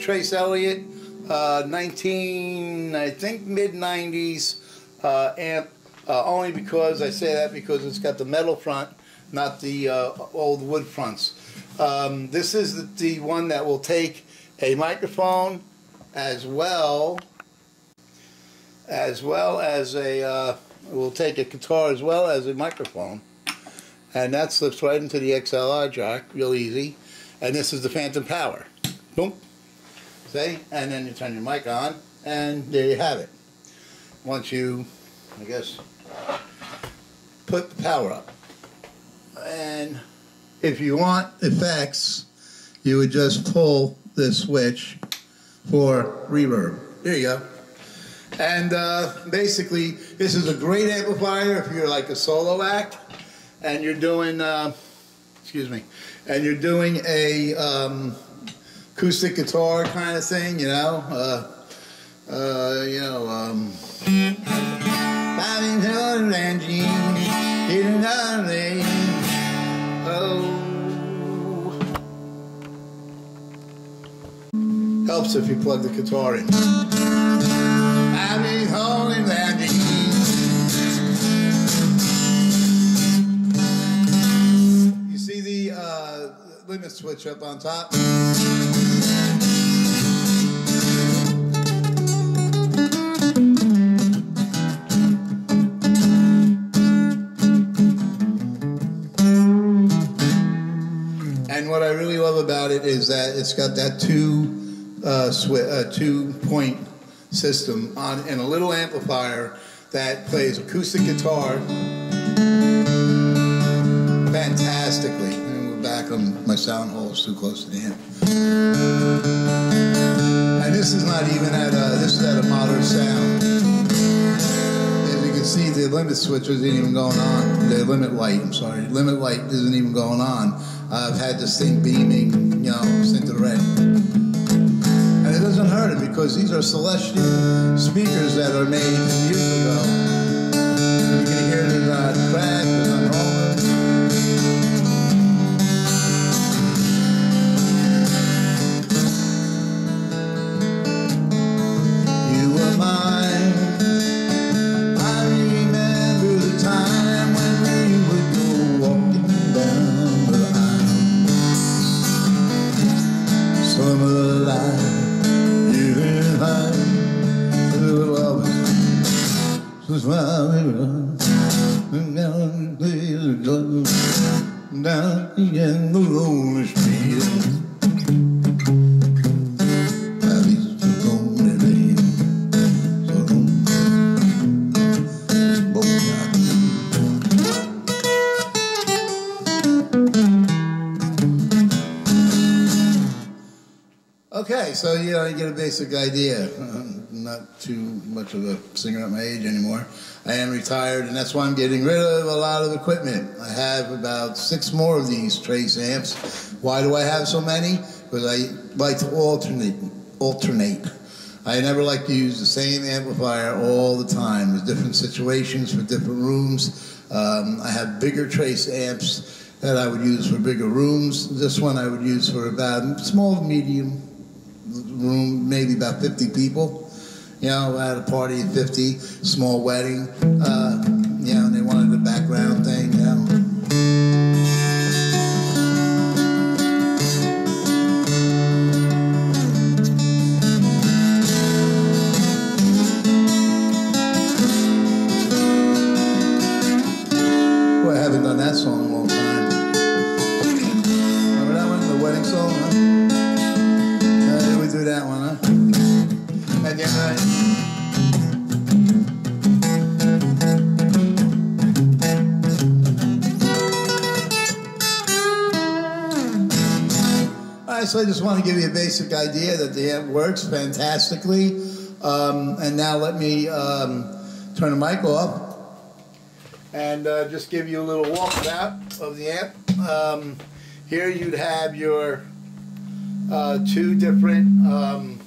Trace Elliot, I think mid-90s amp. Only because I say that because it's got the metal front, not the old wood fronts. This is the one that will take a microphone as well as a will take a guitar as well as a microphone, and that slips right into the XLR jack real easy. And this is the phantom power. Boom. See? And then you turn your mic on, and there you have it. Once you, I guess, put the power up. And if you want effects, you would just pull this switch for reverb. There you go. And basically, this is a great amplifier if you're like a solo act and you're doing, excuse me, and you're doing a acoustic guitar kind of thing, you know. Helps if you plug the guitar in. You see the limit switch up on top? And what I really love about it is that it's got that two-point system on in a little amplifier that plays acoustic guitar fantastically. And we're back on my sound holes too close to the amp. And this is not even at this is at a moderate sound. As you can see, the limit switch isn't even going on. The limit light, I'm sorry, limit light isn't even going on. I've had this thing beaming, you know, into the red. And it doesn't hurt it because these are Celestion speakers that are made years ago. You can hear it not crack, it's not rolling. You were mine. I remember the time when we would go walking down the aisle. Summer light. That's why we run down the end of the lonely street. At least you're going to leave. So don't Okay, so you know, you get a basic idea. Not too much of a singer at my age anymore. I am retired, and that's why I'm getting rid of a lot of equipment. I have about 6 more of these Trace amps. Why do I have so many? Because I like to alternate. I never like to use the same amplifier all the time. There's different situations for different rooms. I have bigger Trace amps that I would use for bigger rooms. This one I would use for about small, medium room, maybe about 50 people. You know, I had a party of 50, small wedding, you know, and they wanted the background thing, you know. Boy, I haven't done that song in a long time. Remember that one, the wedding song, huh? Did we do that one, huh? And then, Alright, so I just want to give you a basic idea that the amp works fantastically. And now let me turn the mic off and just give you a little walkabout of the amp. Here you'd have your 2 different boom,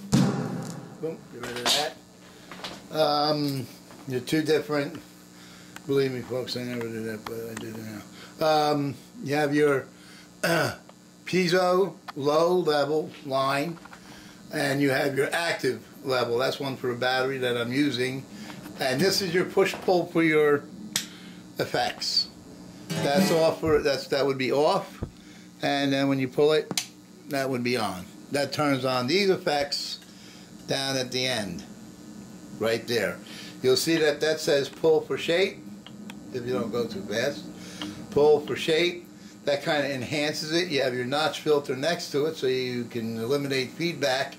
get rid of that. Your 2 different, believe me folks, I never did that, but I did it now. You have your piezo low level line And you have your active level. That's one for a battery that I'm using. And this is your push-pull for your effects. That's off for that would be off. And then when you pull it, that would be on. That turns on these effects down at the end, right there. You'll see that that says pull for shape, if you don't go too fast. Pull for shape. That kind of enhances it. You have your notch filter next to it so you can eliminate feedback,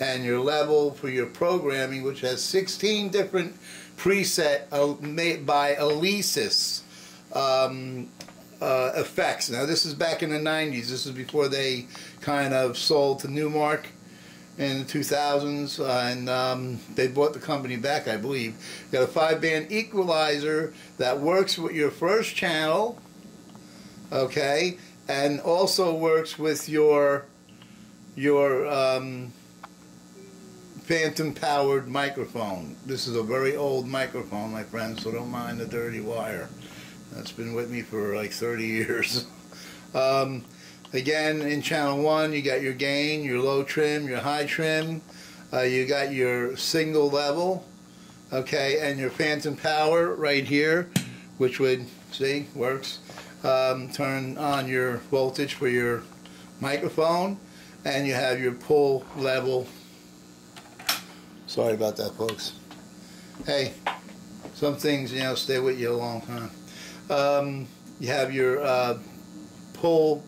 and your level for your programming, which has 16 different preset made by Alesis effects. Now this is back in the 90s. This is before they kind of sold to Newmark in the 2000s, and they bought the company back, I believe. You got a 5-band equalizer that works with your first channel, okay, and also works with your phantom powered microphone. This is a very old microphone, my friends, so don't mind the dirty wire. That's been with me for like 30 years. Again, in channel 1, you got your gain, your low trim, your high trim. You got your single level, okay, and your phantom power right here, which would, see, works. Turn on your voltage for your microphone, and you have your pull level. Sorry about that, folks. Hey, some things, you know, stay with you a long time. You have your pull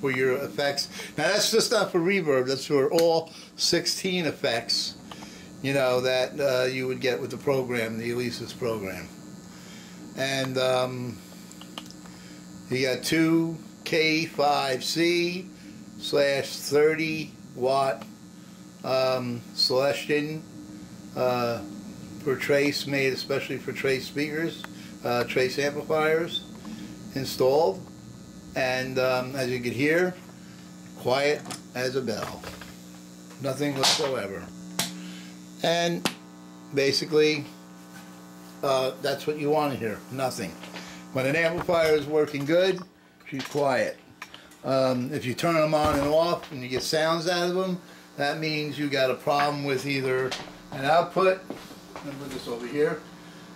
for your effects. Now that's just not for reverb, that's for all 16 effects, you know, that you would get with the program, the Alesis program. And you got 2 K5C /30 watt Celestion for Trace, made especially for Trace speakers, Trace amplifiers installed. And as you can hear, quiet as a bell. Nothing whatsoever. And basically, that's what you want to hear. Nothing. When an amplifier is working good, she's quiet. If you turn them on and off and you get sounds out of them, that means you got a problem with either an output, let me put this over here,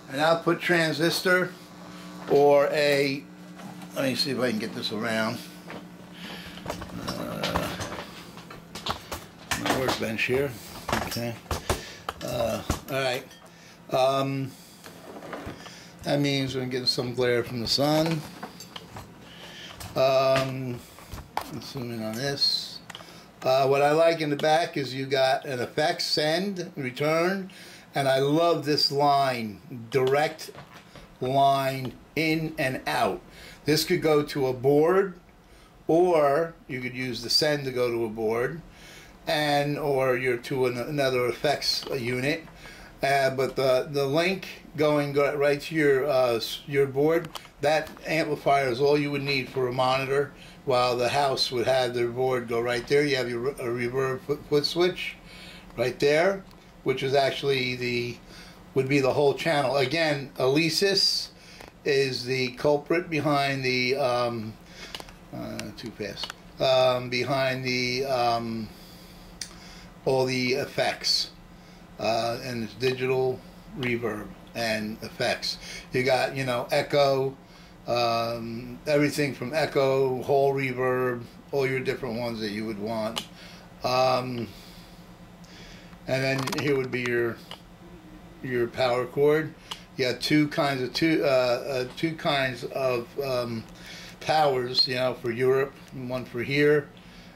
an output transistor, or a, let me see if I can get this around. My workbench here. Okay. Alright. That means we're getting some glare from the sun. Let's zoom in on this. What I like in the back is you got an effects send, return, and I love this line, direct line in and out. This could go to a board, or you could use the send to go to a board, and or you're to another effects unit. But the link going right to your board, that amplifier is all you would need for a monitor, while the house would have their board go right there. You have your a reverb foot switch right there, which is actually would be the whole channel. Again, Alesis is the culprit behind the too fast, behind the all the effects, and it's digital reverb and effects. You got, you know, echo, everything from echo, whole reverb, all your different ones that you would want. And then here would be your power cord. You got two kinds of powers, you know, for Europe, and one for here.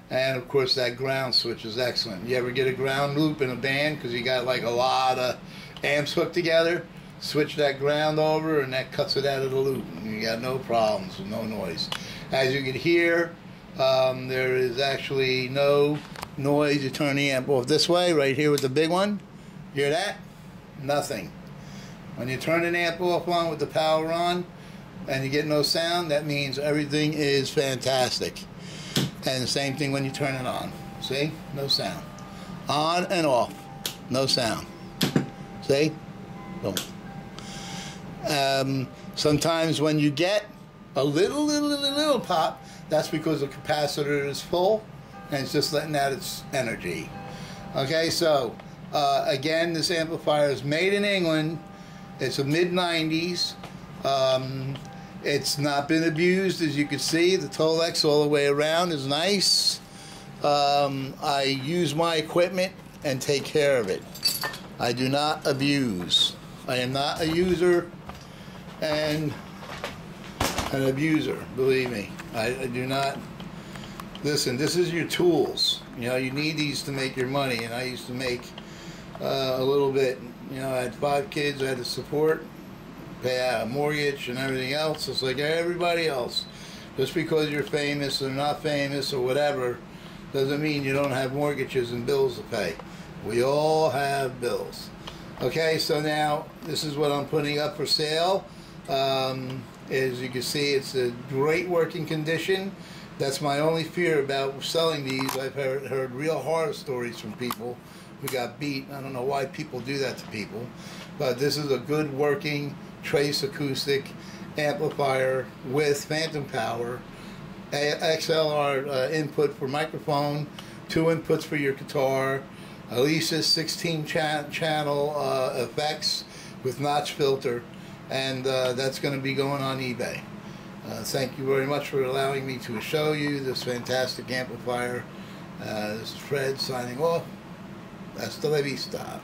And of course that ground switch is excellent. You ever get a ground loop in a band because you got like a lot of amps hooked together? Switch that ground over and that cuts it out of the loop. You got no problems, no noise. As you can hear, there is actually no noise. You turn the amp off this way, right here with the big one. Hear that? Nothing. When you turn an amp off on with the power on and you get no sound, that means everything is fantastic. And the same thing when you turn it on. See? No sound. On and off. No sound. See? Boom. Sometimes when you get a little pop, that's because the capacitor is full and it's just letting out its energy. Okay, so again, this amplifier is made in England. It's a mid-90s. It's not been abused, as you can see. The Tolex all the way around is nice. I use my equipment and take care of it. I do not abuse. I am not a user and an abuser, believe me. I do not. Listen, this is your tools. You know, you need these to make your money, and I used to make a little bit. You know, I had 5 kids, I had to support, pay out a mortgage and everything else. It's like everybody else. Just because you're famous or not famous or whatever doesn't mean you don't have mortgages and bills to pay. We all have bills. Okay, so now this is what I'm putting up for sale. As you can see, it's a great working condition. That's my only fear about selling these. I've heard real horror stories from people who got beat. I don't know why people do that to people, but this is a good working Trace acoustic amplifier with phantom power, XLR input for microphone, 2 inputs for your guitar, Alicia's 16 channel effects with notch filter, and that's going to be going on eBay. Thank you very much for allowing me to show you this fantastic amplifier. This is Fred signing off. Hasta la vista.